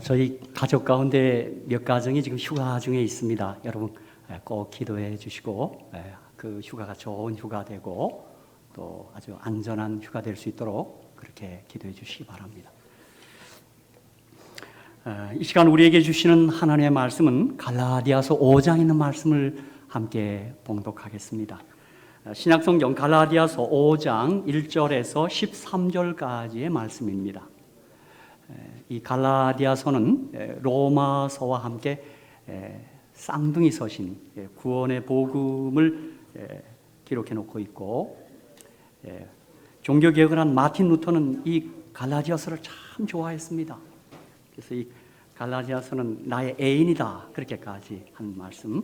저희 가족 가운데 몇 가정이 지금 휴가 중에 있습니다. 여러분 꼭 기도해 주시고 그 휴가가 좋은 휴가 되고 또 아주 안전한 휴가 될 수 있도록 그렇게 기도해 주시기 바랍니다. 이 시간 우리에게 주시는 하나님의 말씀은 갈라디아서 5장에 있는 말씀을 함께 봉독하겠습니다. 신약성경 갈라디아서 5장 1절에서 13절까지의 말씀입니다. 이 갈라디아서는 로마서와 함께 쌍둥이 서신 구원의 복음을 기록해 놓고 있고, 종교개혁을 한 마틴 루터는 이 갈라디아서를 참 좋아했습니다. 그래서 이 갈라디아서는 나의 애인이다 그렇게까지 한 말씀,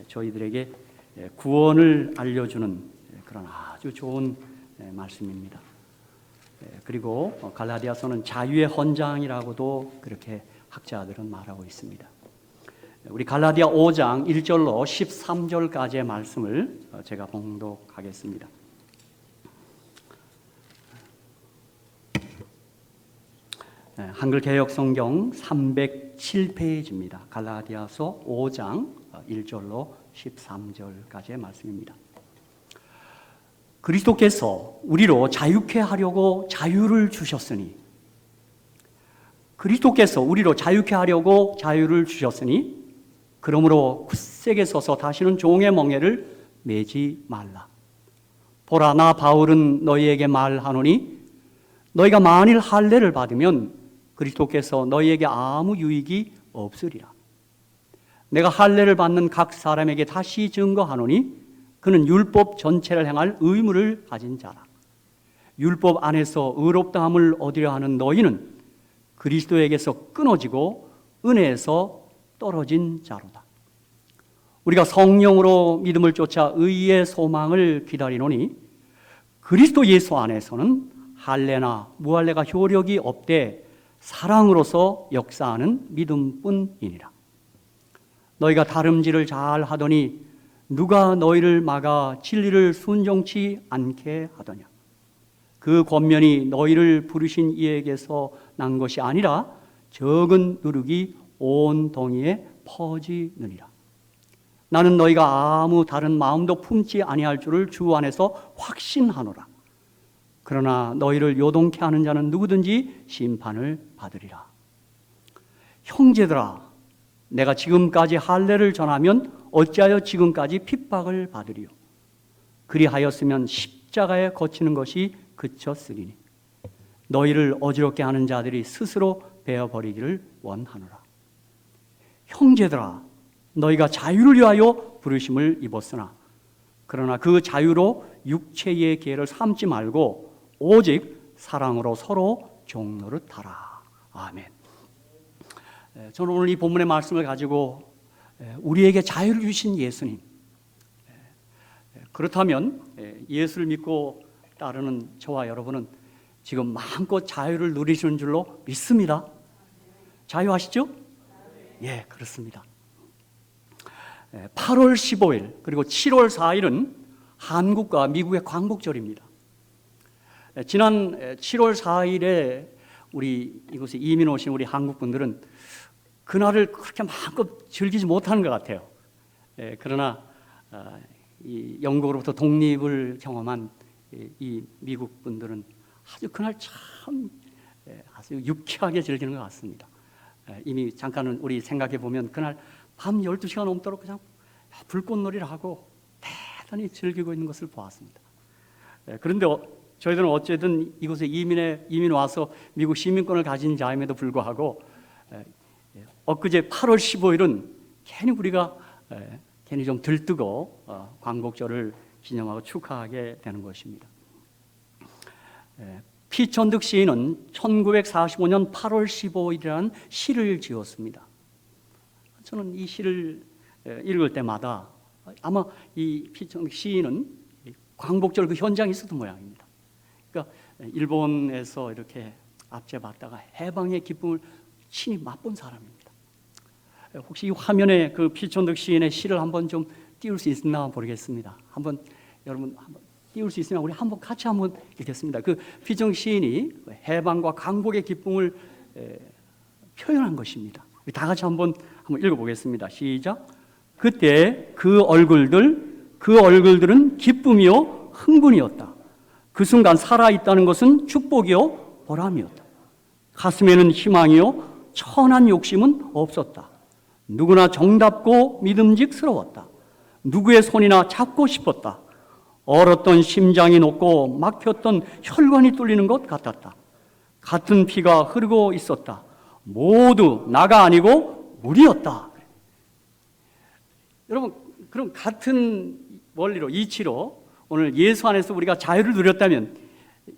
저희들에게 구원을 알려주는 그런 아주 좋은 말씀입니다. 그리고 갈라디아서는 자유의 헌장이라고도 그렇게 학자들은 말하고 있습니다. 우리 갈라디아 5장 1절로 13절까지의 말씀을 제가 봉독하겠습니다. 한글 개역 성경 307페이지입니다. 갈라디아서 5장 1절로 13절까지의 말씀입니다. 그리스도께서 우리로 자유케 하려고 자유를 주셨으니, 그리스도께서 우리로 자유케 하려고 자유를 주셨으니 그러므로 굳세게 서서 다시는 종의 멍에를 매지 말라. 보라, 나 바울은 너희에게 말하노니 너희가 만일 할례를 받으면 그리스도께서 너희에게 아무 유익이 없으리라. 내가 할례를 받는 각 사람에게 다시 증거하노니 그는 율법 전체를 행할 의무를 가진 자라. 율법 안에서 의롭다함을 얻으려 하는 너희는 그리스도에게서 끊어지고 은혜에서 떨어진 자로다. 우리가 성령으로 믿음을 쫓아 의의 소망을 기다리노니 그리스도 예수 안에서는 할례나 무할례가 효력이 없되 사랑으로서 역사하는 믿음뿐이니라. 너희가 다름질을 잘 하더니 누가 너희를 막아 진리를 순종치 않게 하더냐. 그 권면이 너희를 부르신 이에게서 난 것이 아니라 적은 누룩이 온 동이에 퍼지느니라. 나는 너희가 아무 다른 마음도 품지 아니할 줄을 주 안에서 확신하노라. 그러나 너희를 요동케 하는 자는 누구든지 심판을 받으리라. 형제들아, 내가 지금까지 할례를 전하면 어찌하여 지금까지 핍박을 받으리요. 그리하였으면 십자가에 거치는 것이 그쳤으리니 너희를 어지럽게 하는 자들이 스스로 베어버리기를 원하노라. 형제들아, 너희가 자유를 위하여 부르심을 입었으나 그러나 그 자유로 육체의 계를 삼지 말고 오직 사랑으로 서로 종노릇하라. 아멘. 저는 오늘 이 본문의 말씀을 가지고 우리에게 자유를 주신 예수님, 그렇다면 예수를 믿고 따르는 저와 여러분은 지금 마음껏 자유를 누리시는 줄로 믿습니다. 자유하시죠? 예, 그렇습니다. 8월 15일 그리고 7월 4일은 한국과 미국의 광복절입니다. 지난 7월 4일에 우리 이곳에 이민 오신 우리 한국 분들은 그날을 그렇게 마음껏 즐기지 못하는 것 같아요. 그러나 이 영국으로부터 독립을 경험한 이 미국 분들은 아주 그날 참 아주 유쾌하게 즐기는 것 같습니다. 이미 잠깐은 우리 생각해 보면 그날 밤 12시가 넘도록 그냥 불꽃놀이를 하고 대단히 즐기고 있는 것을 보았습니다. 그런데 저희들은 어쨌든 이곳에 이민 와서 미국 시민권을 가진 자임에도 불구하고 엊그제 8월 15일은 괜히 우리가 괜히 좀 들뜨고 광복절을 기념하고 축하하게 되는 것입니다. 피천득 시인은 1945년 8월 15일이라는 시를 지었습니다. 저는 이 시를 읽을 때마다 아마 이 피천득 시인은 광복절 그 현장에 있었던 모양입니다. 그러니까 일본에서 이렇게 압제받다가 해방의 기쁨을 친히 맛본 사람입니다. 혹시 이 화면에 그 피천득 시인의 시를 한번 좀 띄울 수 있나 모르겠습니다. 여러분 한번 띄울 수 있으면 우리 한번 같이 읽겠습니다. 그 피천득 시인이 해방과 광복의 기쁨을 표현한 것입니다. 우리 다 같이 한번 읽어보겠습니다. 시작. 그때 그 얼굴들은 기쁨이요 흥분이었다. 그 순간 살아있다는 것은 축복이요 보람이었다. 가슴에는 희망이요 천한 욕심은 없었다. 누구나 정답고 믿음직스러웠다. 누구의 손이나 잡고 싶었다. 얼었던 심장이 녹고 막혔던 혈관이 뚫리는 것 같았다. 같은 피가 흐르고 있었다. 모두 나가 아니고 물이었다. 여러분, 그럼 같은 원리로, 이치로 오늘 예수 안에서 우리가 자유를 누렸다면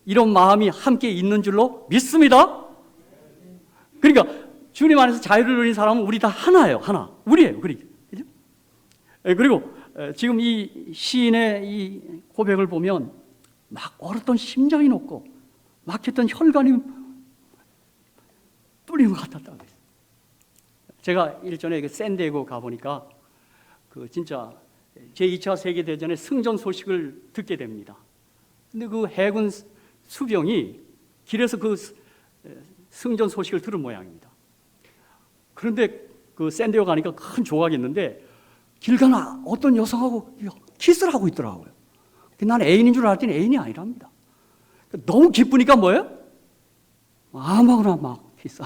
이런 마음이 함께 있는 줄로 믿습니다. 그러니까 주님 안에서 자유를 누린 사람은 우리 다 하나예요. 하나. 우리예요. 그리고 지금 이 시인의 이 고백을 보면 막 얼었던 심장이 녹고 막혔던 혈관이 뚫린 것 같았다고 했어요. 제가 일전에 샌디에고 가보니까 진짜 제2차 세계대전의 승전 소식을 듣게 됩니다. 근데 그 해군 수병이 길에서 그 승전 소식을 들은 모양입니다. 그런데 그 샌디에고 가니까 큰 조각이 있는데 길 가나 어떤 여성하고 키스를 하고 있더라고요. 나는 애인인 줄 알았더니 애인이 아니랍니다. 너무 기쁘니까 뭐예요? 아무거나 막 키스.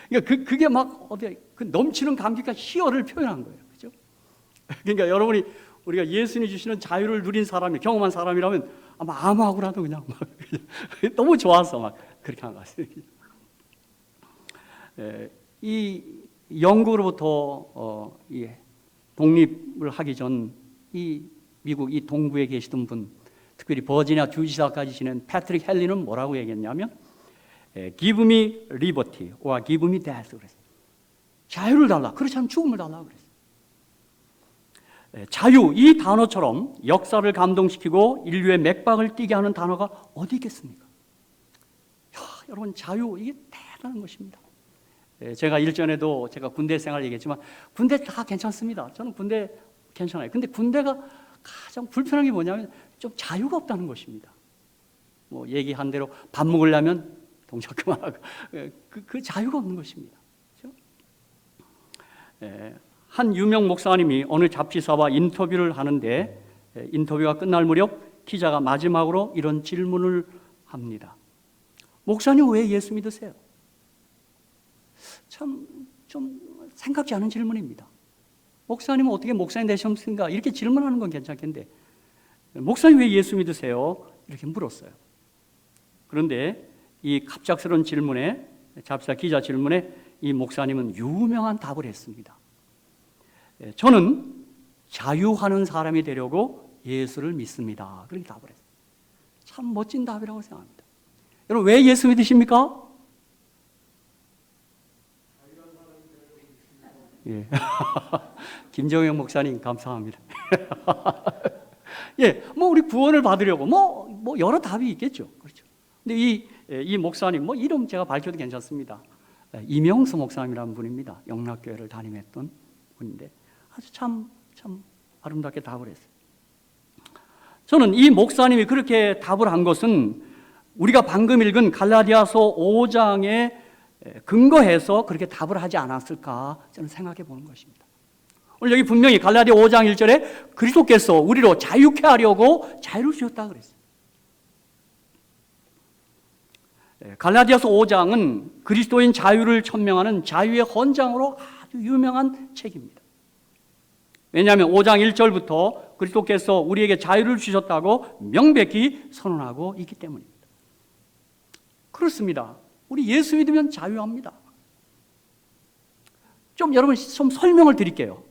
그러니까 그게 막 그 넘치는 감격과 희열을 표현한 거예요. 그죠? 그러니까 여러분이 우리가 예수님이 주시는 자유를 누린 사람이, 경험한 사람이라면 아마 아무하고라도 그냥 막 너무 좋아서 막 그렇게 한 것 같습니다. 이 영국으로부터 독립을 하기 전 이 미국 이 동부에 계시던 분, 특별히 버지니아 주지사까지 지낸 패트릭 헨리는 뭐라고 얘기했냐면 Give me liberty or give me death 그랬어요. 자유를 달라. 그렇지 않으면 죽음을 달라 그랬어요. 자유, 이 단어처럼 역사를 감동시키고 인류의 맥박을 뛰게 하는 단어가 어디 있겠습니까? 여러분, 자유, 이게 대단한 것입니다. 제가 일전에도 제가 군대 생활 얘기했지만 군대 다 괜찮습니다. 저는 군대 괜찮아요. 근데 군대가 가장 불편한 게 뭐냐면 좀 자유가 없다는 것입니다. 뭐 얘기한 대로 밥 먹으려면 동작 그만하고 그 자유가 없는 것입니다. 그렇죠? 한 유명 목사님이 어느 잡지사와 인터뷰를 하는데 인터뷰가 끝날 무렵 기자가 마지막으로 이런 질문을 합니다. 목사님 왜 예수 믿으세요? 참 좀 생각지 않은 질문입니다. 목사님은 어떻게 목사님 되셨습니까? 이렇게 질문하는 건 괜찮겠는데 목사님 왜 예수 믿으세요? 이렇게 물었어요. 그런데 이 갑작스러운 질문에, 잡지사 기자 질문에 이 목사님은 유명한 답을 했습니다. 저는 자유하는 사람이 되려고 예수를 믿습니다. 그렇게 답을 했어요. 참 멋진 답이라고 생각합니다. 여러분, 왜 예수 믿으십니까? 예. 김정영 목사님 감사합니다. 예, 뭐 우리 구원을 받으려고 뭐 여러 답이 있겠죠. 그렇죠. 근데 이 목사님 이름 제가 밝혀도 괜찮습니다. 이명수 목사님이라는 분입니다. 영락교회를 담임했던 분인데 아주 참 아름답게 답을 했어요. 저는 이 목사님이 그렇게 답을 한 것은 우리가 방금 읽은 갈라디아서 5장에 근거해서 그렇게 답을 하지 않았을까 저는 생각해 보는 것입니다. 오늘 여기 분명히 갈라디아 5장 1절에 그리스도께서 우리로 자유케 하려고 자유를 주셨다 그랬어요. 갈라디아서 5장은 그리스도인 자유를 천명하는 자유의 헌장으로 아주 유명한 책입니다. 왜냐하면 5장 1절부터 그리스도께서 우리에게 자유를 주셨다고 명백히 선언하고 있기 때문입니다. 그렇습니다. 우리 예수 믿으면 자유합니다. 여러분 좀 설명을 드릴게요.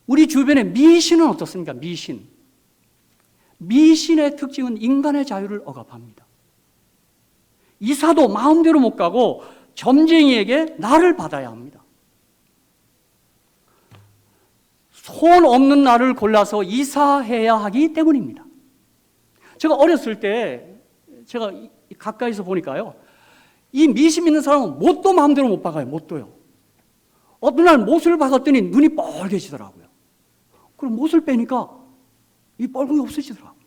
우리 주변에 미신은 어떻습니까? 미신의 특징은 인간의 자유를 억압합니다. 이사도 마음대로 못 가고 점쟁이에게 나를 받아야 합니다. 손 없는 날을 골라서 이사해야 하기 때문입니다. 제가 어렸을 때 제가 가까이서 보니까요, 이 미신 믿는 사람은 못도 마음대로 못 박아요. 못도요. 어떤 날 못을 박았더니 눈이 뻘개지더라고요. 그럼 못을 빼니까 이 뻘궁이 없어지더라고요.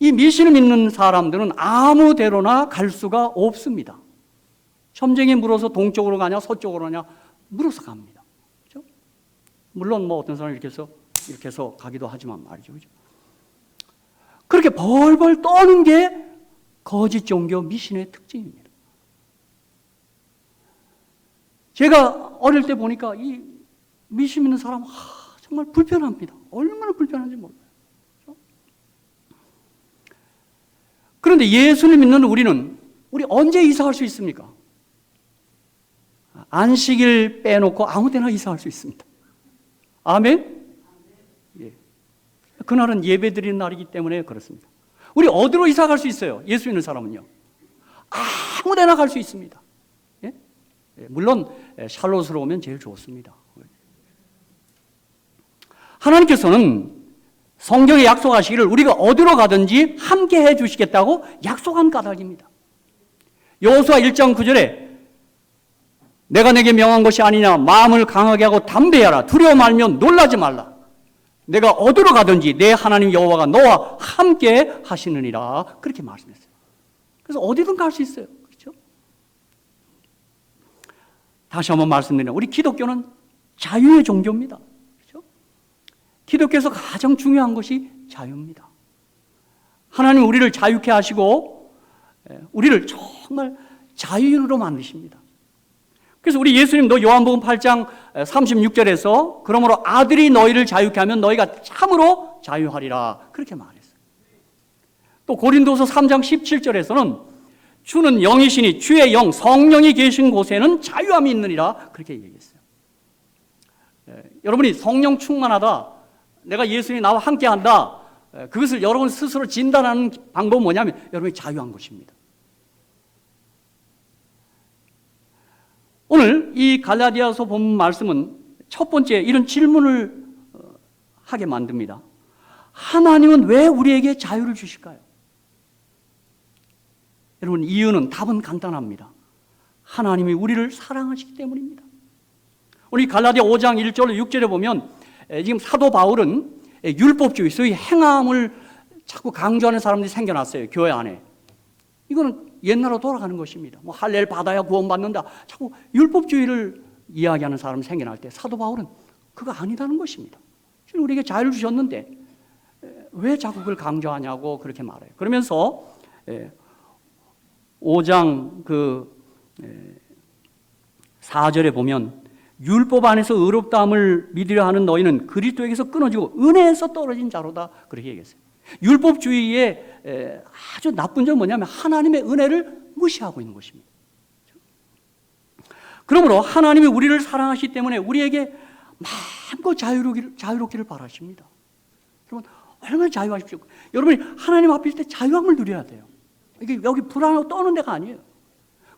이 미신을 믿는 사람들은 아무 데로나 갈 수가 없습니다. 점쟁이 물어서 동쪽으로 가냐 서쪽으로 가냐 물어서 갑니다. 그렇죠? 물론 뭐 어떤 사람은 이렇게 해서 가기도 하지만 말이죠. 그렇죠? 그렇게 벌벌 떠는 게 거짓 종교 미신의 특징입니다. 제가 어릴 때 보니까 이 미신 믿는 사람 정말 불편합니다. 얼마나 불편한지 몰라요. 그렇죠? 그런데 예수를 믿는 우리 언제 이사할 수 있습니까? 안식일 빼놓고 아무 데나 이사할 수 있습니다. 아멘? 예. 그날은 예배 드리는 날이기 때문에 그렇습니다. 우리 어디로 이사 갈 수 있어요? 예수 믿는 사람은요. 아무 데나 갈 수 있습니다. 예? 물론 샬롯으로 오면 제일 좋습니다. 하나님께서는 성경에 약속하시기를 우리가 어디로 가든지 함께 해 주시겠다고 약속한 까닭입니다. 여호수아 1장 9절에 내가 내게 명한 것이 아니냐 마음을 강하게 하고 담대하라 두려워 말면 놀라지 말라 내가 어디로 가든지 내 하나님 여호와가 너와 함께 하시느니라 그렇게 말씀했어요. 그래서 어디든 갈 수 있어요. 그렇죠? 다시 한번 말씀드리면 우리 기독교는 자유의 종교입니다. 그렇죠? 기독교에서 가장 중요한 것이 자유입니다. 하나님 우리를 자유케 하시고 우리를 정말 자유인으로 만드십니다. 그래서 우리 예수님도 요한복음 8장 36절에서 그러므로 아들이 너희를 자유케 하면 너희가 참으로 자유하리라 그렇게 말했어요. 또 고린도서 3장 17절에서는 주는 영이시니 주의 영 성령이 계신 곳에는 자유함이 있느니라 그렇게 얘기했어요. 여러분이 성령 충만하다 내가 예수님이 나와 함께한다 그것을 여러분 스스로 진단하는 방법은 뭐냐면 여러분이 자유한 것입니다. 오늘 이 갈라디아서 본 말씀은 첫 번째 이런 질문을 하게 만듭니다. 하나님은 왜 우리에게 자유를 주실까요? 여러분 이유는 답은 간단합니다. 하나님이 우리를 사랑하시기 때문입니다. 우리 갈라디아 5장 1절 6절에 보면 지금 사도 바울은 율법주의 소위 행함을 자꾸 강조하는 사람들이 생겨났어요. 교회 안에. 이거는 옛날로 돌아가는 것입니다. 뭐 할례를 받아야 구원받는다. 자꾸 율법주의를 이야기하는 사람이 생겨날 때 사도 바울은 그거 아니다는 것입니다. 우리에게 자유를 주셨는데 왜 자꾸 그걸 강조하냐고 그렇게 말해요. 그러면서 5장 4절에 보면 율법 안에서 의롭다함을 믿으려 하는 너희는 그리스도에게서 끊어지고 은혜에서 떨어진 자로다 그렇게 얘기했어요. 율법주의의 아주 나쁜 점은 뭐냐면 하나님의 은혜를 무시하고 있는 것입니다. 그러므로 하나님이 우리를 사랑하시기 때문에 우리에게 마음껏 자유롭기를 바라십니다. 여러분 얼마나 자유하십시오. 여러분이 하나님 앞에 있을 때 자유함을 누려야 돼요. 이게 여기 불안하고 떠는 데가 아니에요.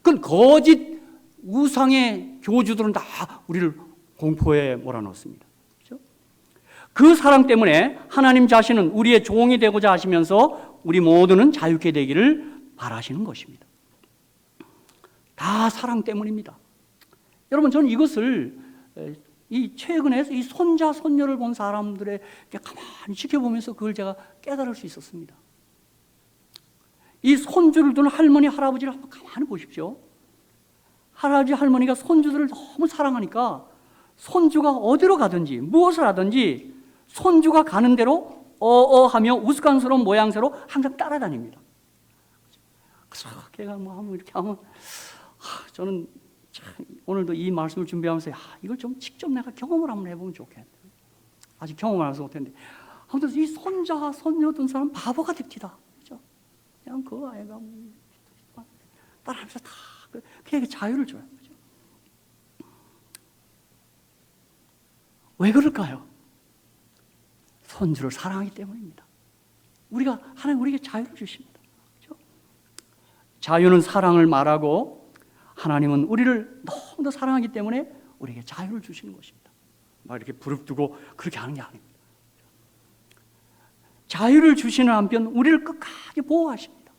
그건 거짓 우상의 교주들은 다 우리를 공포에 몰아넣습니다. 그 사랑 때문에 하나님 자신은 우리의 종이 되고자 하시면서 우리 모두는 자유케 되기를 바라시는 것입니다. 다 사랑 때문입니다. 여러분 저는 이것을 이 최근에 이 손자 손녀를 본 사람들의 가만히 지켜보면서 그걸 제가 깨달을 수 있었습니다. 이 손주를 둔 할머니 할아버지를 한번 가만히 보십시오. 할아버지 할머니가 손주들을 너무 사랑하니까 손주가 어디로 가든지 무엇을 하든지 손주가 가는 대로 어어하며 우스꽝스러운 모양새로 항상 따라다닙니다. 그래서 걔가 뭐 하면 이렇게 하면 저는 참 오늘도 이 말씀을 준비하면서 이걸 좀 직접 내가 경험을 한번 해보면 좋겠다. 아직 경험을 하지 못했는데 아무튼 이 손자 손녀 둔 사람 바보가 됩니다. 그렇죠? 그냥 그 아이가 따라하면서 다 그에게 자유를 줘요. 그렇죠? 왜 그럴까요? 손주를 사랑하기 때문입니다. 하나님 우리에게 자유를 주십니다. 그렇죠? 자유는 사랑을 말하고 하나님은 우리를 너무 사랑하기 때문에 우리에게 자유를 주시는 것입니다. 막 이렇게 부릅뜨고 그렇게 하는 게 아닙니다. 자유를 주시는 한편 우리를 끝까지 보호하십니다.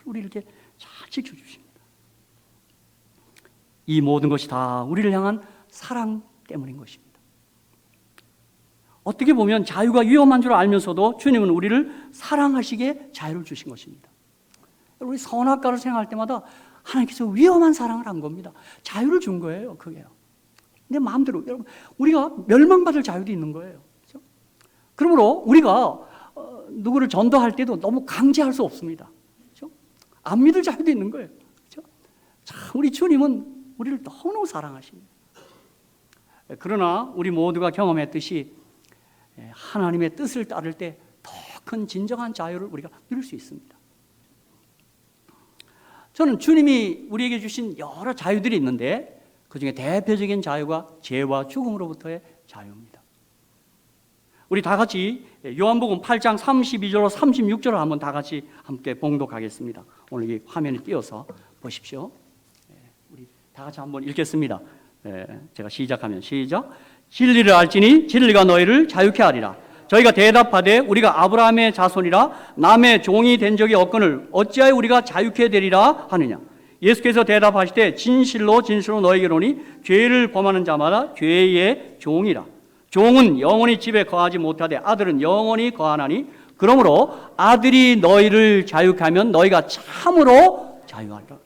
우리를 이렇게 잘 지켜주십니다. 이 모든 것이 다 우리를 향한 사랑 때문인 것입니다. 어떻게 보면 자유가 위험한 줄 알면서도 주님은 우리를 사랑하시기에 자유를 주신 것입니다. 우리 선악과를 생각할 때마다 하나님께서 위험한 사랑을 한 겁니다. 자유를 준 거예요, 그게요. 내 마음대로. 여러분, 우리가 멸망받을 자유도 있는 거예요. 그렇죠? 그러므로 우리가 누구를 전도할 때도 너무 강제할 수 없습니다. 그렇죠? 안 믿을 자유도 있는 거예요. 그렇죠? 참, 우리 주님은 우리를 너무 사랑하십니다. 그러나 우리 모두가 경험했듯이 하나님의 뜻을 따를 때 더 큰 진정한 자유를 우리가 누릴 수 있습니다. 저는 주님이 우리에게 주신 여러 자유들이 있는데 그 중에 대표적인 자유가 죄와 죽음으로부터의 자유입니다. 우리 다 같이 요한복음 8장 32절로 36절을 한번 다 같이 함께 봉독하겠습니다. 오늘 이 화면에 띄워서 보십시오. 우리 다 같이 한번 읽겠습니다. 제가 시작하면 시작. 진리를 알지니 진리가 너희를 자유케 하리라. 저희가 대답하되 우리가 아브라함의 자손이라 남의 종이 된 적이 없거늘 어찌하여 우리가 자유케 되리라 하느냐. 예수께서 대답하시되 진실로 진실로 너희에게 이르노니 죄를 범하는 자마다 죄의 종이라. 종은 영원히 집에 거하지 못하되 아들은 영원히 거하나니 그러므로 아들이 너희를 자유케 하면 너희가 참으로 자유하리라.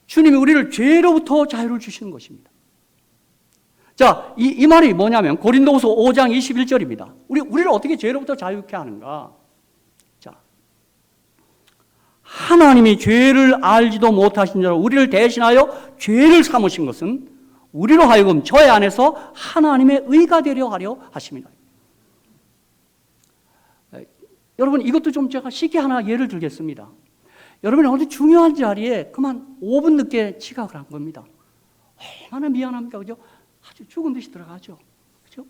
주님이 우리를 죄로부터 자유를 주시는 것입니다. 자, 이 말이 뭐냐면 고린도후서 5장 21절입니다. 우리를 어떻게 죄로부터 자유케 하는가? 자, 하나님이 죄를 알지도 못하신 자로 우리를 대신하여 죄를 삼으신 것은 우리로 하여금 저의 안에서 하나님의 의가 되려 하려 하십니다. 여러분, 이것도 좀 제가 쉽게 하나 예를 들겠습니다. 여러분이 어디 중요한 자리에 그만 5분 늦게 지각을 한 겁니다. 얼마나 미안합니까? 그죠? 아주 죽은 듯이 들어가죠. 그죠?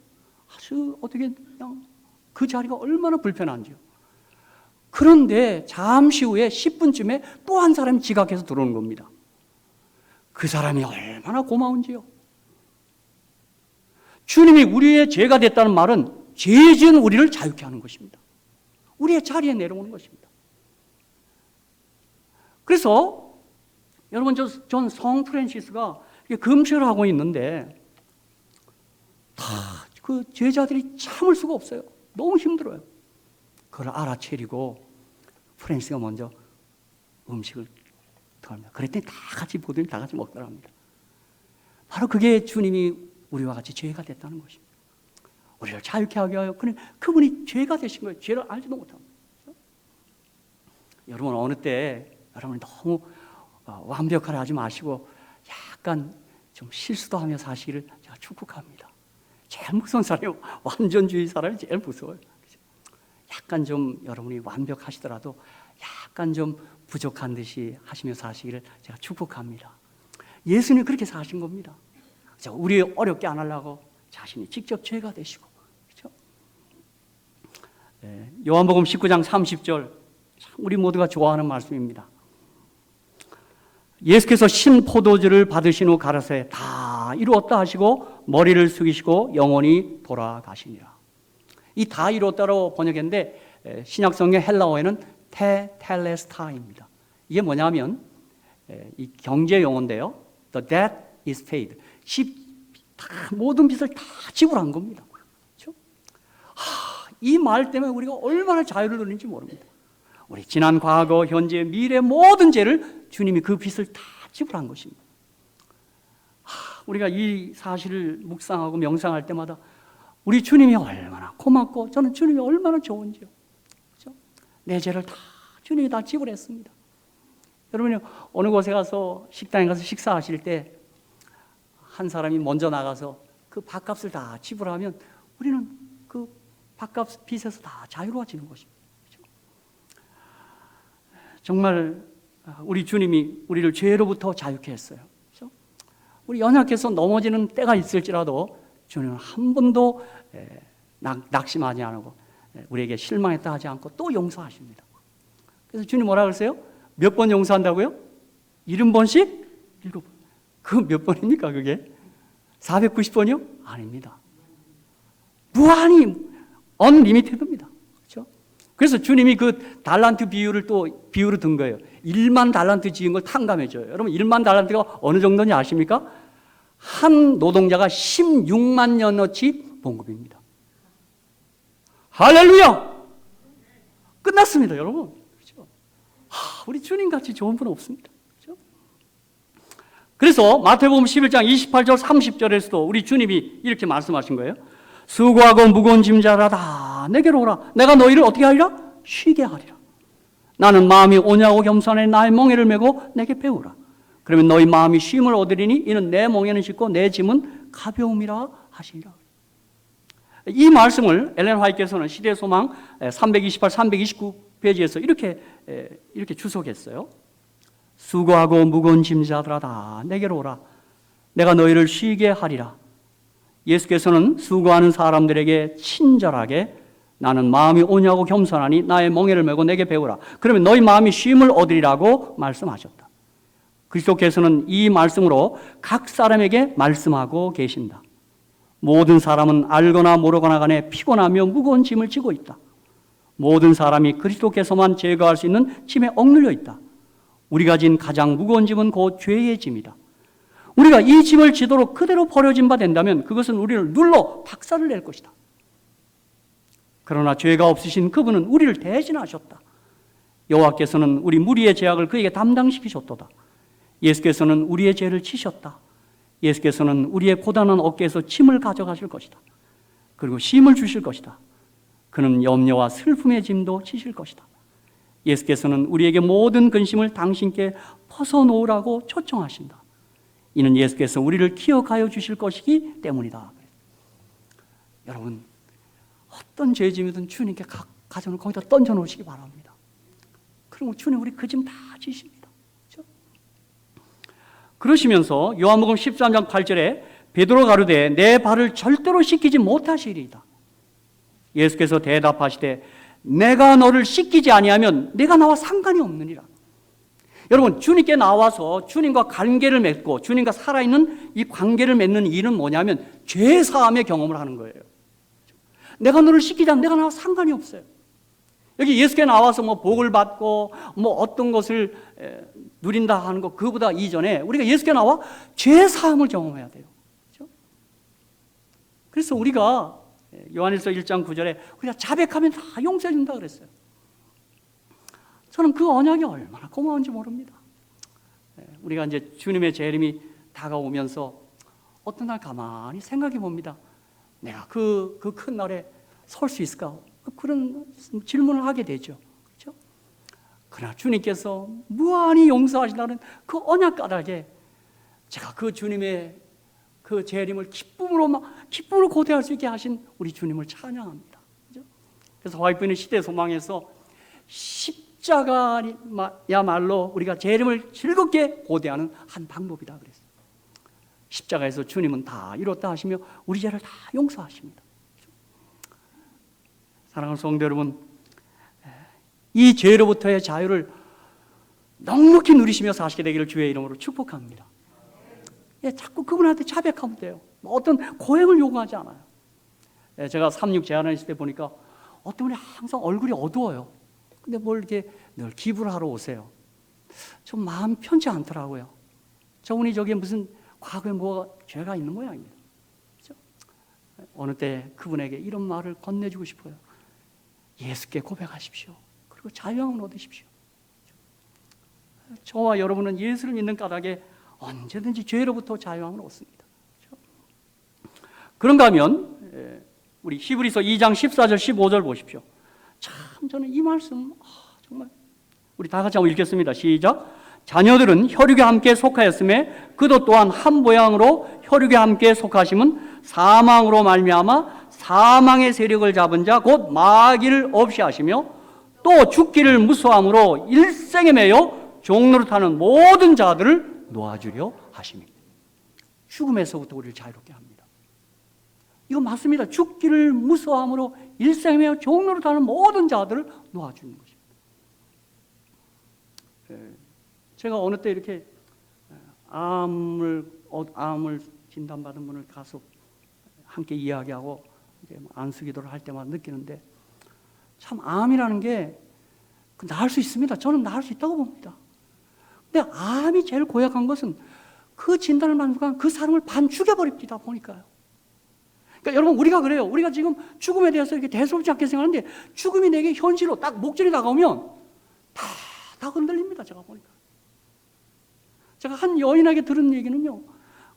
아주 어떻게 그냥 그 자리가 얼마나 불편한지요. 그런데 잠시 후에 10분쯤에 또 한 사람이 지각해서 들어오는 겁니다. 그 사람이 얼마나 고마운지요. 주님이 우리의 죄가 됐다는 말은 죄 지은 우리를 자유케 하는 것입니다. 우리의 자리에 내려오는 것입니다. 그래서 여러분, 전 성 프란시스가 금식을 하고 있는데 다 그 제자들이 참을 수가 없어요. 너무 힘들어요. 그걸 알아채리고 프란시스가 먼저 음식을 더합니다. 그랬더니 다 같이 보더니 다 같이 먹더랍니다. 바로 그게 주님이 우리와 같이 죄가 됐다는 것입니다. 우리를 자유케 하게 하여 그분이 죄가 되신 거예요. 죄를 알지도 못합니다. 여러분, 어느 때 여러분이 너무 완벽하게 하지 마시고 약간 좀 실수도 하며 사시기를 제가 축복합니다. 제일 무서운 사람이 완전주의 사람이 제일 무서워요. 약간 좀 여러분이 완벽하시더라도 약간 좀 부족한 듯이 하시며 사시기를 제가 축복합니다. 예수님이 그렇게 사신 겁니다. 우리 어렵게 안 하려고 자신이 직접 죄가 되시고. 그렇죠? 요한복음 19장 30절 우리 모두가 좋아하는 말씀입니다. 예수께서 신포도주를 받으신 후 가라사대 다 이루었다 하시고 머리를 숙이시고 영원히 돌아가시니라. 이 다 이루었다로 번역했는데 신약성경 헬라어에는 테텔레스타입니다. 이게 뭐냐면 이 경제 용어인데요. The debt is paid. 모든 빚을 다 지불한 겁니다. 그렇죠? 이 말 때문에 우리가 얼마나 자유를 누리는지 모릅니다. 우리 지난 과거, 현재, 미래 모든 죄를 주님이 그 빚을 다 지불한 것입니다. 우리가 이 사실을 묵상하고 명상할 때마다 우리 주님이 얼마나 고맙고 저는 주님이 얼마나 좋은지요. 그렇죠? 내 죄를 다 주님이 다 지불했습니다. 여러분이 어느 곳에 가서 식당에 가서 식사하실 때 한 사람이 먼저 나가서 그 밥값을 다 지불하면 우리는 그 밥값 빚에서 다 자유로워지는 것입니다. 그렇죠? 정말 우리 주님이 우리를 죄로부터 자유케 했어요. 그렇죠? 우리 연약해서 넘어지는 때가 있을지라도 주님은 한 번도 낙심하지 않고 우리에게 실망했다 하지 않고 또 용서하십니다. 그래서 주님 뭐라 그러세요? 몇 번 용서한다고요? 70번씩? 7번. 그 몇 번입니까 그게? 490번이요? 아닙니다. 무한히 언리미티드입니다. 그렇죠? 그래서 주님이 그 달란트 비유로 든 거예요. 1만 달란트 지은 걸 탕감해줘요. 여러분 1만 달란트가 어느 정도인지 아십니까? 한 노동자가 16만 년어치 봉급입니다. 할렐루야! 끝났습니다, 여러분. 그렇죠? 우리 주님같이 좋은 분은 없습니다. 그렇죠? 그래서 마태복음 11장 28절 30절에서도 우리 주님이 이렇게 말씀하신 거예요. 수고하고 무거운 짐자라 다 내게로 오라. 내가 너희를 어떻게 하리라? 쉬게 하리라. 나는 마음이 온유하고 겸손해 나의 멍에를 메고 내게 배우라. 그러면 너희 마음이 쉼을 얻으리니 이는 내 멍에는 쉽고 내 짐은 가벼움이라 하시니라. 이 말씀을 엘렌 화이트께서는 시대의 소망 328, 329페이지에서 이렇게 주석했어요. 수고하고 무거운 짐자들아 다 내게로 오라. 내가 너희를 쉬게 하리라. 예수께서는 수고하는 사람들에게 친절하게 나는 마음이 온유하고 겸손하니 나의 멍에를 메고 내게 배우라. 그러면 너희 마음이 쉼을 얻으리라고 말씀하셨다. 그리스도께서는 이 말씀으로 각 사람에게 말씀하고 계신다. 모든 사람은 알거나 모르거나 간에 피곤하며 무거운 짐을 지고 있다. 모든 사람이 그리스도께서만 제거할 수 있는 짐에 억눌려 있다. 우리가 진 가장 무거운 짐은 곧 죄의 짐이다. 우리가 이 짐을 지도록 그대로 버려진 바 된다면 그것은 우리를 눌러 박살을 낼 것이다. 그러나 죄가 없으신 그분은 우리를 대신하셨다. 여호와께서는 우리 무리의 죄악을 그에게 담당시키셨도다. 예수께서는 우리의 죄를 지셨다. 예수께서는 우리의 고단한 어깨에서 짐을 가져가실 것이다. 그리고 쉼을 주실 것이다. 그는 염려와 슬픔의 짐도 지실 것이다. 예수께서는 우리에게 모든 근심을 당신께 벗어놓으라고 초청하신다. 이는 예수께서 우리를 기억하여 주실 것이기 때문이다. 여러분, 어떤 죄짐이든 주님께 가져놓고 거기다 던져놓으시기 바랍니다. 그리고 주님 우리 그 짐 다 지십니다. 그렇죠? 그러시면서 요한복음 13장 8절에 베드로 가로되 내 발을 절대로 씻기지 못하시리이다. 예수께서 대답하시되 내가 너를 씻기지 아니하면 내가 나와 상관이 없느니라. 여러분, 주님께 나와서 주님과 관계를 맺고 주님과 살아있는 이 관계를 맺는 일은 뭐냐면 죄사함의 경험을 하는 거예요. 내가 너를 씻기지 않으면 내가 나와 상관이 없어요. 여기 예수께 나와서 뭐 복을 받고 뭐 어떤 것을 누린다 하는 것 그거보다 이전에 우리가 예수께 나와 죄사함을 경험해야 돼요. 그렇죠? 그래서 우리가 요한일서 1장 9절에 우리가 자백하면 다 용서해 준다 그랬어요. 저는 그 언약이 얼마나 고마운지 모릅니다. 우리가 이제 주님의 재림이 다가오면서 어떤 날 가만히 생각해 봅니다. 내가 그 큰 날에 설 수 있을까? 그런 질문을 하게 되죠. 그렇죠? 그러나 주님께서 무한히 용서하시다는 그 언약 까닭에 제가 그 주님의 그 재림을 기쁨으로 고대할 수 있게 하신 우리 주님을 찬양합니다. 그렇죠? 그래서 화이트는 시대 소망에서 십자가야말로 우리가 재림을 즐겁게 고대하는 한 방법이다 그랬어요. 십자가에서 주님은 다 이뤘다 하시며 우리 죄를 다 용서하십니다. 사랑하는 성도 여러분, 이 죄로부터의 자유를 넉넉히 누리시며 사시게 되기를 주의 이름으로 축복합니다. 자꾸 그분한테 자백하면 돼요. 어떤 고행을 요구하지 않아요. 제가 3.6 제안을 했을 때 보니까 어떤 분이 항상 얼굴이 어두워요. 근데 뭘 이렇게 늘 기부를 하러 오세요. 좀 마음 편치 않더라고요. 저분이 저게 무슨 과거에 뭐가 죄가 있는 모양이에요. 그렇죠? 어느 때 그분에게 이런 말을 건네주고 싶어요. 예수께 고백하십시오. 그리고 자유함을 얻으십시오. 저와 여러분은 예수를 믿는 까닭에 언제든지 죄로부터 자유함을 얻습니다. 그렇죠? 그런가 하면 우리 히브리서 2장 14절 15절 보십시오. 참 저는 이 말씀 정말 우리 다 같이 한번 읽겠습니다. 시작. 자녀들은 혈육에 함께 속하였음에 그도 또한 한 모양으로 혈육에 함께 속하심은 사망으로 말미암아 사망의 세력을 잡은 자 곧 마귀를 없이 하시며 또 죽기를 무수함으로 일생에 매여 종노릇하는 모든 자들을 놓아주려 하심입니다. 죽음에서부터 우리를 자유롭게 합니다. 이거 맞습니다. 죽기를 무수함으로 일생에 매여 종노릇하는 모든 자들을 놓아주는 것입니다. 제가 어느 때 이렇게 암을 진단받은 분을 가서 함께 이야기하고 안수기도를 할 때마다 느끼는데 참 암이라는 게 나을 수 있습니다. 저는 나을 수 있다고 봅니다. 근데 암이 제일 고약한 것은 그 진단을 받는 순간 그 사람을 반 죽여버립니다. 보니까요. 그러니까 여러분, 우리가 그래요. 우리가 지금 죽음에 대해서 이렇게 대수롭지 않게 생각하는데 죽음이 내게 현실로 딱 목전에 다가오면 다 흔들립니다. 제가 보니까. 제가 한 여인에게 들은 얘기는요,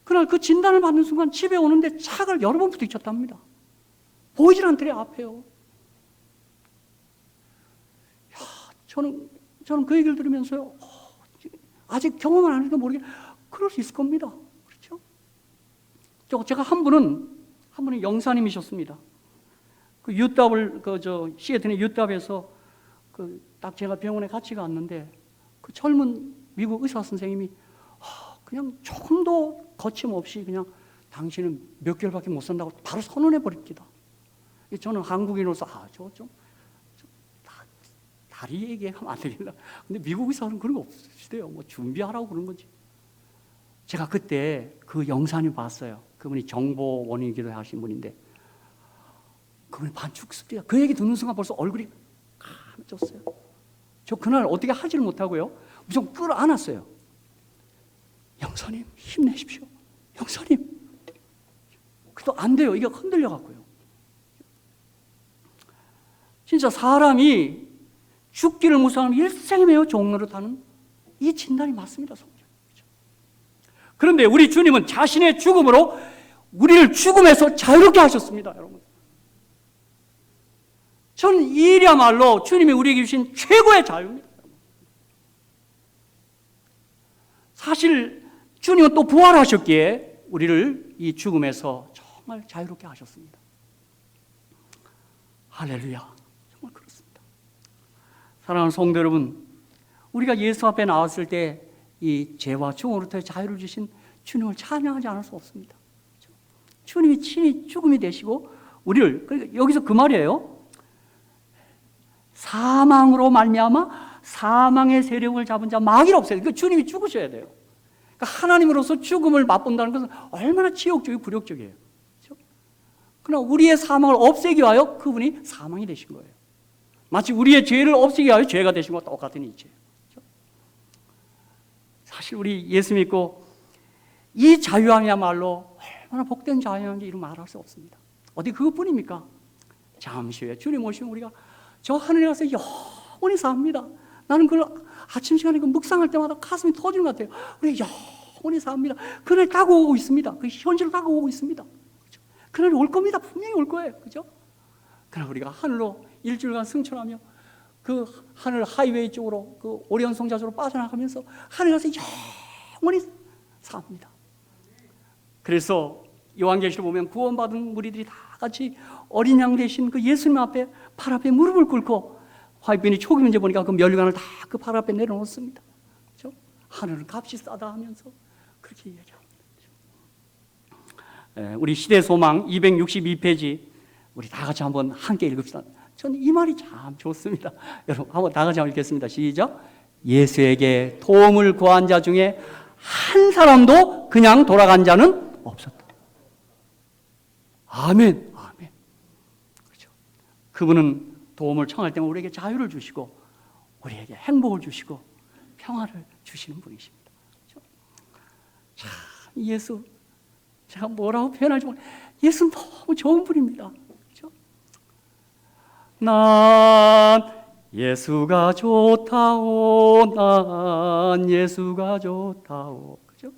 그날 그 진단을 받는 순간 집에 오는데 차가 여러 번 부딪혔답니다. 보이질 않더래, 앞에요. 저는 그 얘기를 들으면서요, 아직 경험을 안 해도 모르게 그럴 수 있을 겁니다. 그렇죠? 제가 한 분은 영사님이셨습니다. 그 시애틀의 UW에서 딱 제가 병원에 같이 갔는데 그 젊은 미국 의사 선생님이 그냥 조금도 거침없이 그냥 당신은 몇 개월밖에 못 산다고 바로 선언해 버립니다. 저는 한국인으로서 다리 얘기하면 안 되겠나. 근데 미국 의사는 그런 거 없으시대요. 뭐 준비하라고 그런 거지. 제가 그때 그 영상을 봤어요. 그분이 정보원이기도 하신 분인데 그분이 반죽습니다. 그 얘기 듣는 순간 벌써 얼굴이 까매졌어요. 저 그날 어떻게 하지를 못하고요, 무조건 끌어안았어요. 영사님 힘내십시오. 영사님. 그래도 안 돼요. 이게 흔들려갖고요. 진짜 사람이 죽기를 무서워하는 일생이 매우 종노릇하는 이 진단이 맞습니다. 그런데 우리 주님은 자신의 죽음으로 우리를 죽음에서 자유롭게 하셨습니다. 여러분, 저는 이야말로 주님이 우리에게 주신 최고의 자유입니다. 사실 주님은 또 부활하셨기에 우리를 이 죽음에서 정말 자유롭게 하셨습니다. 할렐루야. 정말 그렇습니다. 사랑하는 성도 여러분, 우리가 예수 앞에 나왔을 때 이 죄와 죽음으로부터의 자유를 주신 주님을 찬양하지 않을 수 없습니다. 주님이 친히 죽음이 되시고 우리를, 그러니까 여기서 그 말이에요. 사망으로 말미암아 사망의 세력을 잡은 자 마귀를 없애요. 그러니까 주님이 죽으셔야 돼요. 그러니까 하나님으로서 죽음을 맛본다는 것은 얼마나 지옥적이고 굴욕적이에요. 그렇죠? 그러나 우리의 사망을 없애기 위하여 그분이 사망이 되신 거예요. 마치 우리의 죄를 없애기 위하여 죄가 되신 것과 똑같은 이치예요. 그렇죠? 사실 우리 예수 믿고 이 자유함이야말로 얼마나 복된 자유함인지 이루 말할 수 없습니다. 어디 그것뿐입니까? 잠시 후에 주님 오시면 우리가 저 하늘에 가서 영원히 삽니다. 나는 그걸 아침 시간에 묵상할 때마다 가슴이 터지는 것 같아요. 우리 영원히 삽니다. 그날 다가오고 있습니다. 그 현실로 다가오고 있습니다. 그렇죠? 그날이 올 겁니다. 분명히 올 거예요. 그죠? 그날 우리가 하늘로 일주일간 승천하며 그 하늘 하이웨이 쪽으로 그 오리온 성자 쪽으로 빠져나가면서 하늘에 가서 영원히 삽니다. 그래서 요한계시를 보면 구원받은 무리들이 다 같이 어린 양 대신 그 예수님 앞에 팔 앞에 무릎을 꿇고 화이트빈이 초기 문제 보니까 그 면류관을 다 그 팔 앞에 내려놓습니다. 그렇죠? 하늘은 값이 싸다 하면서 그렇게 얘기합니다. 우리 시대소망 262페이지 우리 다 같이 한번 함께 읽읍시다. 저는 이 말이 참 좋습니다. 여러분 한번 다 같이 한번 읽겠습니다. 시작. 예수에게 도움을 구한 자 중에 한 사람도 그냥 돌아간 자는 없었다. 아멘. 아멘. 그렇죠. 그분은 도움을 청할 때면 우리에게 자유를 주시고 우리에게 행복을 주시고 평화를 주시는 분이십니다. 그렇죠? 참 예수, 제가 뭐라고 표현할지 모르겠어요. 예수는 너무 좋은 분입니다. 그렇죠? 난 예수가 좋다오, 난 예수가 좋다오. 그죠?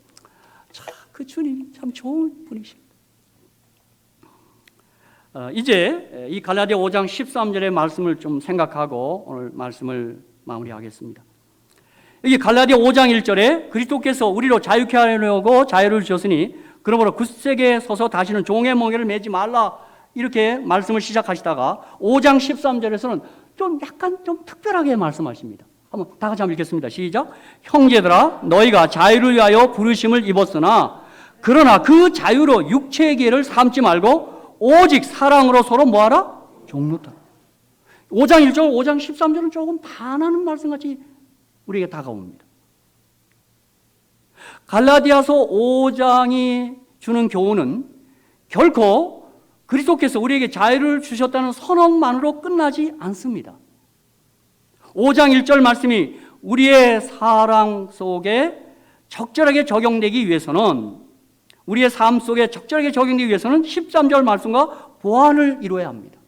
참, 그 주님이 참 좋은 분이십니다. 이제 이 갈라디아 5장 13절의 말씀을 좀 생각하고 오늘 말씀을 마무리하겠습니다. 여기 갈라디아 5장 1절에 그리스도께서 우리로 자유케 하려고 자유를 주셨으니 그러므로 굳세게 서서 다시는 종의 멍에를 매지 말라, 이렇게 말씀을 시작하시다가 5장 13절에서는 좀 약간 좀 특별하게 말씀하십니다. 한번 다 같이 한번 읽겠습니다. 시작. 형제들아, 너희가 자유를 위하여 부르심을 입었으나 그러나 그 자유로 육체의 기회를 삼지 말고 오직 사랑으로 서로 뭐하라? 종노다. 5장 1절, 5장 13절은 조금 반하는 말씀같이 우리에게 다가옵니다. 갈라디아서 5장이 주는 교훈은 결코 그리스도께서 우리에게 자유를 주셨다는 선언만으로 끝나지 않습니다. 5장 1절 말씀이 우리의 사랑 속에 적절하게 적용되기 위해서는 우리의 삶 속에 적절하게 적용되기 위해서는 13절 말씀과 보완을 이루어야 합니다.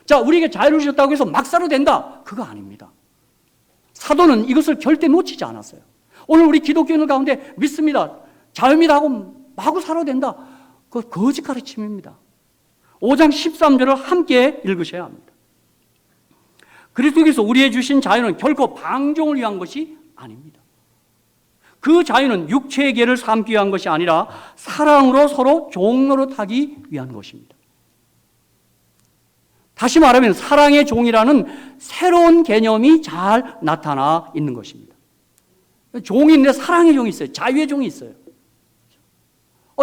자, 우리에게 자유를 주셨다고 해서 막 살아도 된다? 그거 아닙니다. 사도는 이것을 절대 놓치지 않았어요. 오늘 우리 기독교인들 가운데 믿습니다, 자유입니다 하고 마구 살아도 된다? 그거 거짓 가르침입니다. 5장 13절을 함께 읽으셔야 합니다. 그리스도께서 우리에게 주신 자유는 결코 방종을 위한 것이 아닙니다. 그 자유는 육체의 계를 삼기 위한 것이 아니라 사랑으로 서로 종노릇하기 위한 것입니다. 다시 말하면 사랑의 종이라는 새로운 개념이 잘 나타나 있는 것입니다. 종이 있는데 사랑의 종이 있어요. 자유의 종이 있어요.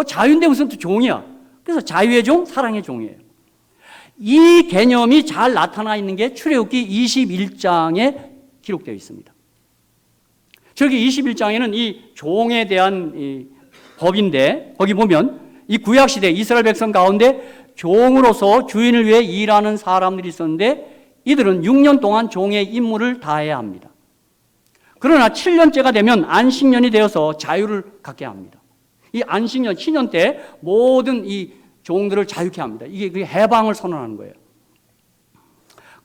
자유인데 무슨 또 종이야. 그래서 자유의 종, 사랑의 종이에요. 이 개념이 잘 나타나 있는 게 출애굽기 21장에 기록되어 있습니다. 저기 21장에는 이 종에 대한 이 법인데, 거기 보면 이 구약시대 이스라엘 백성 가운데 종으로서 주인을 위해 일하는 사람들이 있었는데 이들은 6년 동안 종의 임무를 다해야 합니다. 그러나 7년째가 되면 안식년이 되어서 자유를 갖게 합니다. 이 안식년, 신년 때 모든 이 종들을 자유케 합니다. 이게 해방을 선언하는 거예요.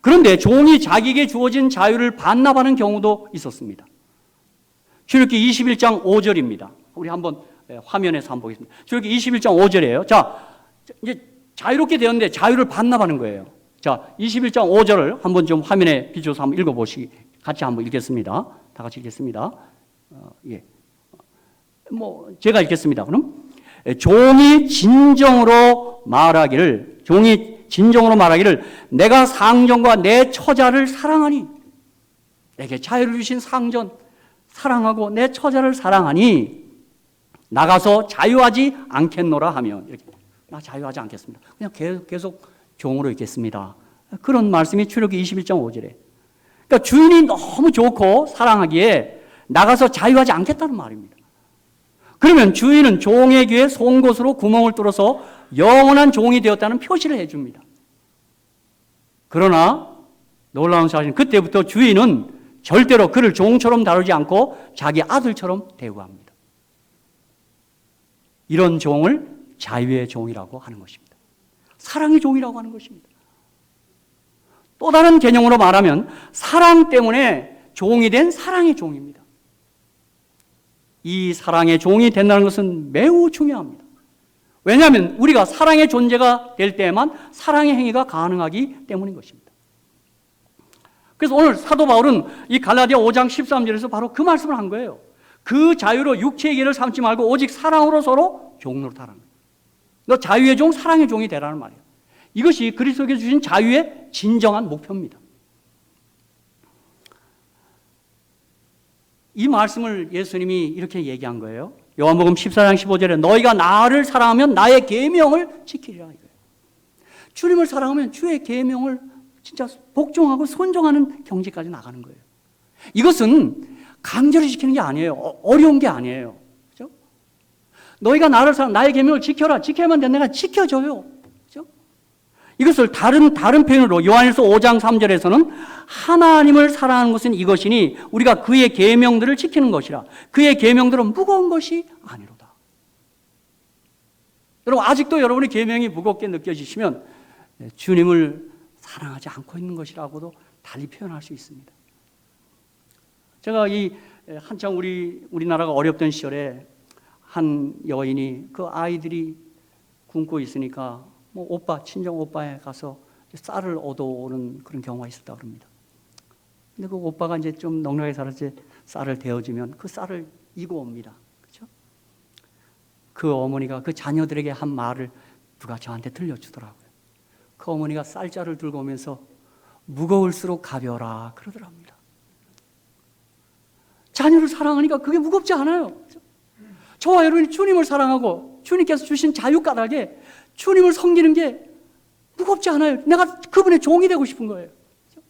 그런데 종이 자기에게 주어진 자유를 반납하는 경우도 있었습니다. 출애굽기 21장 5절입니다. 우리 한번 화면에서 한번 보겠습니다. 출애굽기 21장 5절이에요. 자, 이제 자유롭게 되었는데 자유를 반납하는 거예요. 자, 21장 5절을 한번 좀 화면에 비춰서 한번 읽어보시기, 같이 한번 읽겠습니다. 다 같이 읽겠습니다. 제가 읽겠습니다. 그럼 종이 진정으로 말하기를 내가 상전과 내 처자를 사랑하니, 내게 자유를 주신 상전 사랑하고 내 처자를 사랑하니 나가서 자유하지 않겠노라 하면, 이렇게, 나 자유하지 않겠습니다. 그냥 계속 종으로 있겠습니다. 그런 말씀이 출애굽기 21장 5절에. 그러니까 주인이 너무 좋고 사랑하기에 나가서 자유하지 않겠다는 말입니다. 그러면 주인은 종의 귀에 송곳으로 구멍을 뚫어서 영원한 종이 되었다는 표시를 해줍니다. 그러나 놀라운 사실은 그때부터 주인은 절대로 그를 종처럼 다루지 않고 자기 아들처럼 대우합니다. 이런 종을 자유의 종이라고 하는 것입니다. 사랑의 종이라고 하는 것입니다. 또 다른 개념으로 말하면 사랑 때문에 종이 된 사랑의 종입니다. 이 사랑의 종이 된다는 것은 매우 중요합니다. 왜냐하면 우리가 사랑의 존재가 될 때에만 사랑의 행위가 가능하기 때문인 것입니다. 그래서 오늘 사도 바울은 이 갈라디아 5장 13절에서 바로 그 말씀을 한 거예요. 그 자유로 육체의 길을 삼지 말고 오직 사랑으로 서로 종노릇하라는 거예요. 너 자유의 종, 사랑의 종이 되라는 말이에요. 이것이 그리스도께서 주신 자유의 진정한 목표입니다. 이 말씀을 예수님이 이렇게 얘기한 거예요. 요한복음 14장 15절에 너희가 나를 사랑하면 나의 계명을 지키리라 이거예요. 주님을 사랑하면 주의 계명을 진짜 복종하고 순종하는 경지까지 나가는 거예요. 이것은 강제로 지키는 게 아니에요. 어려운 게 아니에요. 그렇죠? 너희가 나를 사랑, 나의 계명을 지켜라. 지켜야만 돼. 내가 지켜줘요. 그렇죠? 이것을 다른 표현으로 요한일서 5장 3절에서는 하나님을 사랑하는 것은 이것이니 우리가 그의 계명들을 지키는 것이라. 그의 계명들은 무거운 것이 아니로다. 여러분, 아직도 여러분의 계명이 무겁게 느껴지시면 주님을 사랑하지 않고 있는 것이라고도 달리 표현할 수 있습니다. 제가 한창 우리나라가 어렵던 시절에 한 여인이 그 아이들이 굶고 있으니까 오빠, 친정 오빠에 가서 쌀을 얻어오는 그런 경우가 있었다고 합니다. 근데 그 오빠가 이제 좀 넉넉하게 살았지 쌀을 데워주면 그 쌀을 이고 옵니다. 그렇죠? 그 어머니가 그 자녀들에게 한 말을 누가 저한테 들려주더라고요. 그 어머니가 쌀자를 들고 오면서 무거울수록 가벼라 그러더랍니다. 자녀를 사랑하니까 그게 무겁지 않아요. 그렇죠? 저와 여러분이 주님을 사랑하고 주님께서 주신 자유가닥에 주님을 섬기는 게 무겁지 않아요. 내가 그분의 종이 되고 싶은 거예요. 그렇죠?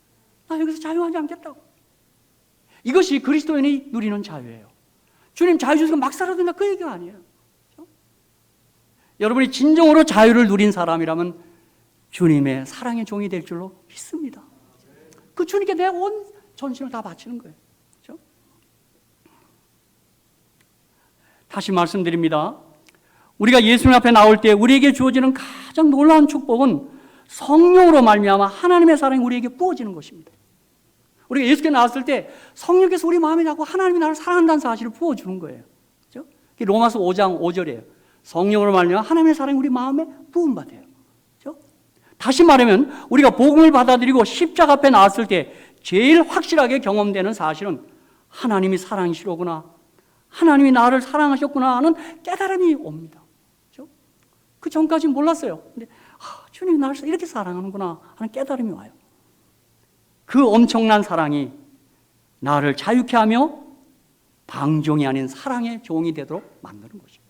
나 여기서 자유하지 않겠다고. 이것이 그리스도인이 누리는 자유예요. 주님 자유 주시고 막 살아도 된다 그 얘기가 아니에요. 그렇죠? 여러분이 진정으로 자유를 누린 사람이라면 주님의 사랑의 종이 될 줄로 믿습니다. 그 주님께 내 온 전심을 다 바치는 거예요. 그렇죠? 다시 말씀드립니다. 우리가 예수님 앞에 나올 때 우리에게 주어지는 가장 놀라운 축복은 성령으로 말미암아 하나님의 사랑이 우리에게 부어지는 것입니다. 우리가 예수께 나왔을 때 성령께서 우리 마음에 자꾸 하나님이 나를 사랑한다는 사실을 부어주는 거예요. 그렇죠? 로마서 5장 5절이에요. 성령으로 말미암아 하나님의 사랑이 우리 마음에 부음받아요. 그렇죠? 다시 말하면 우리가 복음을 받아들이고 십자가 앞에 나왔을 때 제일 확실하게 경험되는 사실은 하나님이 사랑이시로구나, 하나님이 나를 사랑하셨구나 하는 깨달음이 옵니다. 그렇죠? 그 전까지는 몰랐어요. 근데 주님이 나를 이렇게 사랑하는구나 하는 깨달음이 와요. 그 엄청난 사랑이 나를 자유케 하며 방종이 아닌 사랑의 종이 되도록 만드는 것입니다.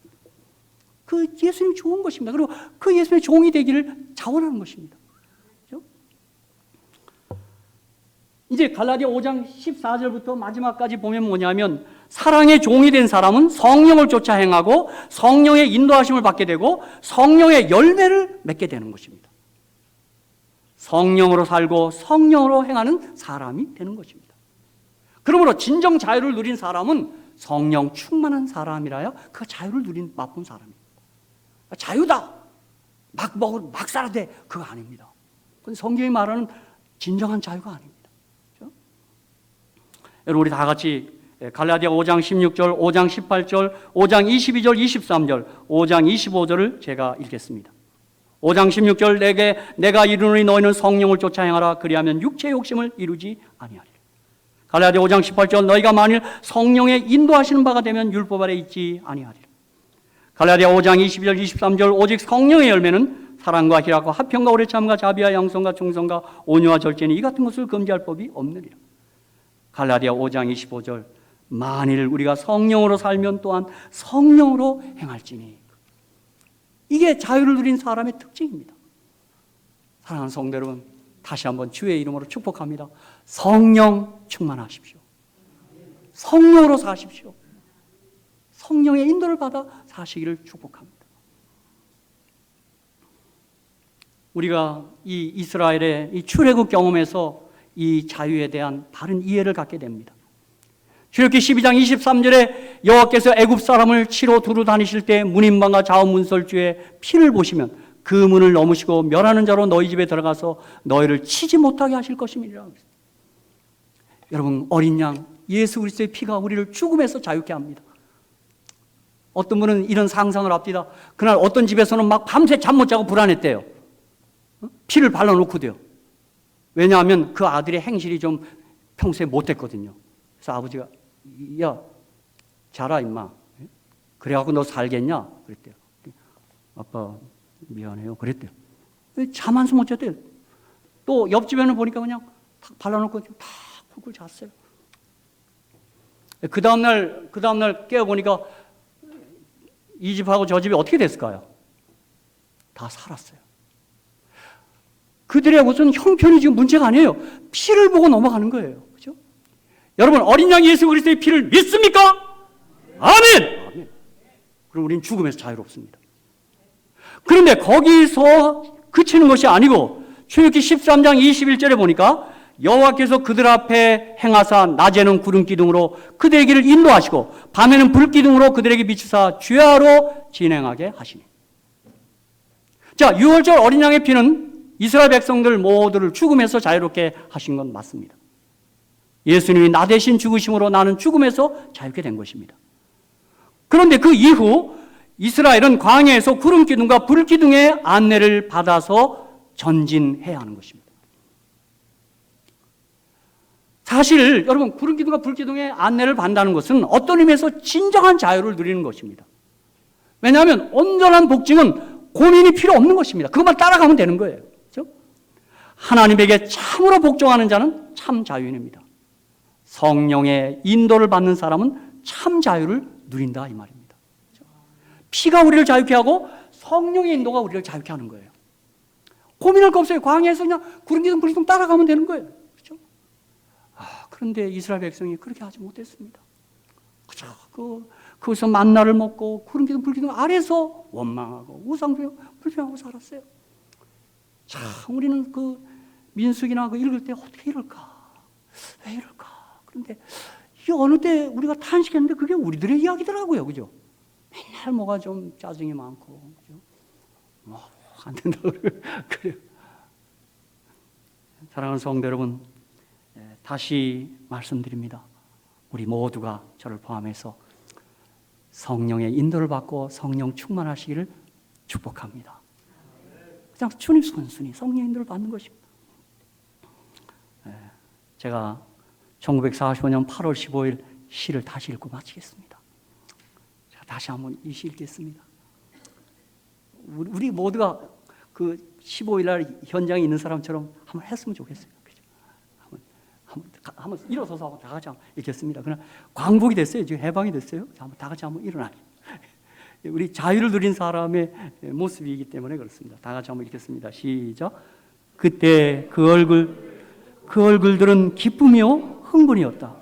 그 예수님이 좋은 것입니다. 그리고 그 예수님의 종이 되기를 자원하는 것입니다. 그렇죠? 이제 갈라디아 5장 14절부터 마지막까지 보면 뭐냐면 사랑의 종이 된 사람은 성령을 쫓아 행하고 성령의 인도하심을 받게 되고 성령의 열매를 맺게 되는 것입니다. 성령으로 살고 성령으로 행하는 사람이 되는 것입니다. 그러므로 진정 자유를 누린 사람은 성령 충만한 사람이라야 그 자유를 누린 맛본 사람입니다. 자유다, 막 먹으러 막 살아야 돼, 그거 아닙니다. 그건 성경이 말하는 진정한 자유가 아닙니다. 그렇죠? 여러분 우리 다 같이 갈라디아 5장 16절, 5장 18절, 5장 22절, 23절, 5장 25절을 제가 읽겠습니다. 5장 16절 내가 이르노니 너희는 성령을 쫓아 행하라 그리하면 육체의 욕심을 이루지 아니하리라. 갈라디아 5장 18절 너희가 만일 성령의 인도하시는 바가 되면 율법 아래 있지 아니하리라. 갈라디아 5장 22절 23절 오직 성령의 열매는 사랑과 희락과 화평과 오래참과 자비와 양성과 충성과 온유와 절제니 이 같은 것을 금지할 법이 없느니라. 갈라디아 5장 25절 만일 우리가 성령으로 살면 또한 성령으로 행할지니. 이게 자유를 누린 사람의 특징입니다. 사랑하는 성도 여러분, 다시 한번 주의 이름으로 축복합니다. 성령 충만하십시오. 성령으로 사십시오. 성령의 인도를 받아 사시기를 축복합니다. 우리가 이 이스라엘의 이 출애굽 경험에서 이 자유에 대한 바른 이해를 갖게 됩니다. 출애굽기 12장 23절에 여호와께서 애굽 사람을 치러 두루 다니실 때 문인방과 좌우문설주의 피를 보시면 그 문을 넘으시고 멸하는 자로 너희 집에 들어가서 너희를 치지 못하게 하실 것임이라. 여러분 어린 양 예수 그리스도의 피가 우리를 죽음에서 자유케 합니다. 어떤 분은 이런 상상을 합니다. 그날 어떤 집에서는 막 밤새 잠 못 자고 불안했대요. 피를 발라놓고도요. 왜냐하면 그 아들의 행실이 좀 평소에 못했거든요. 그래서 아버지가 야 자라 임마 그래갖고 너 살겠냐 그랬대요. 아빠 미안해요 그랬대요. 잠 한숨 못 잤대요. 또 옆집에는 보니까 그냥 탁 발라놓고 탁 쿨쿨 잤어요. 그 다음날 깨어보니까 이 집하고 저 집이 어떻게 됐을까요? 다 살았어요. 그들의 무슨 형편이 지금 문제가 아니에요. 피를 보고 넘어가는 거예요. 그죠? 여러분, 어린 양 예수 그리스도의 피를 믿습니까? 아멘! 아멘. 그럼 우리는 죽음에서 자유롭습니다. 그런데 거기서 그치는 것이 아니고 출애굽기 13장 21절에 보니까 여호와께서 그들 앞에 행하사 낮에는 구름 기둥으로 그들의 길을 인도하시고 밤에는 불 기둥으로 그들에게 비추사 주야로 진행하게 하시니. 자, 6월절 어린 양의 피는 이스라엘 백성들 모두를 죽음에서 자유롭게 하신 건 맞습니다. 예수님이 나 대신 죽으심으로 나는 죽음에서 자유롭게 된 것입니다. 그런데 그 이후 이스라엘은 광야에서 구름 기둥과 불 기둥의 안내를 받아서 전진해야 하는 것입니다. 사실 여러분 구름 기둥과 불 기둥의 안내를 받는다는 것은 어떤 의미에서 진정한 자유를 누리는 것입니다. 왜냐하면 온전한 복증은 고민이 필요 없는 것입니다. 그것만 따라가면 되는 거예요. 그렇죠? 하나님에게 참으로 복종하는 자는 참 자유인입니다. 성령의 인도를 받는 사람은 참 자유를 누린다 이 말입니다. 그렇죠? 피가 우리를 자유케 하고 성령의 인도가 우리를 자유케 하는 거예요. 고민할 거 없어요. 광야에서 그냥 구름 기둥 불 기둥 따라가면 되는 거예요. 그런데 이스라엘 백성이 그렇게 하지 못했습니다. 그죠? 거기서 만나를 먹고 구름 기둥 불 기둥 아래서 원망하고 우상숭배 불평하고 살았어요. 참 우리는 그 민수기나 그 읽을 때 어떻게 이럴까? 왜 이럴까? 그런데 이 어느 때 우리가 탄식했는데 그게 우리들의 이야기더라고요. 그죠? 맨날 뭐가 좀 짜증이 많고, 그죠? 안 된다고 그래요. 사랑하는 성도 여러분, 다시 말씀드립니다. 우리 모두가 저를 포함해서 성령의 인도를 받고 성령 충만하시기를 축복합니다. 그냥 주님 손순이 성령 인도를 받는 것입니다. 제가 1945년 8월 15일 시를 다시 읽고 마치겠습니다. 제가 다시 한번 이 시 읽겠습니다. 우리 모두가 그 15일 날 현장에 있는 사람처럼 한번 했으면 좋겠어요. 그죠? 한번 일어서서 다 같이 한번 읽겠습니다. 그러나 광복이 됐어요. 지금 해방이 됐어요. 한번 다 같이 한번 일어나요. 우리 자유를 누린 사람의 모습이기 때문에 그렇습니다. 다 같이 한번 읽겠습니다. 시작. 그때 그 얼굴들은 기쁨이요 흥분이었다.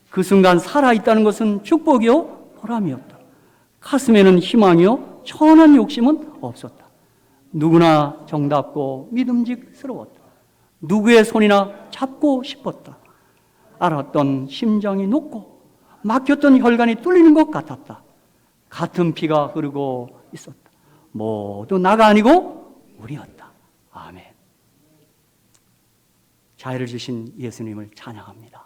그 순간 살아있다는 것은 축복이요 보람이었다. 가슴에는 희망이요 천한 욕심은 없었다. 누구나 정답고 믿음직스러웠다. 누구의 손이나 잡고 싶었다. 알았던 심장이 녹고 막혔던 혈관이 뚫리는 것 같았다. 같은 피가 흐르고 있었다. 모두 나가 아니고 우리였다. 아멘. 자유를 주신 예수님을 찬양합니다.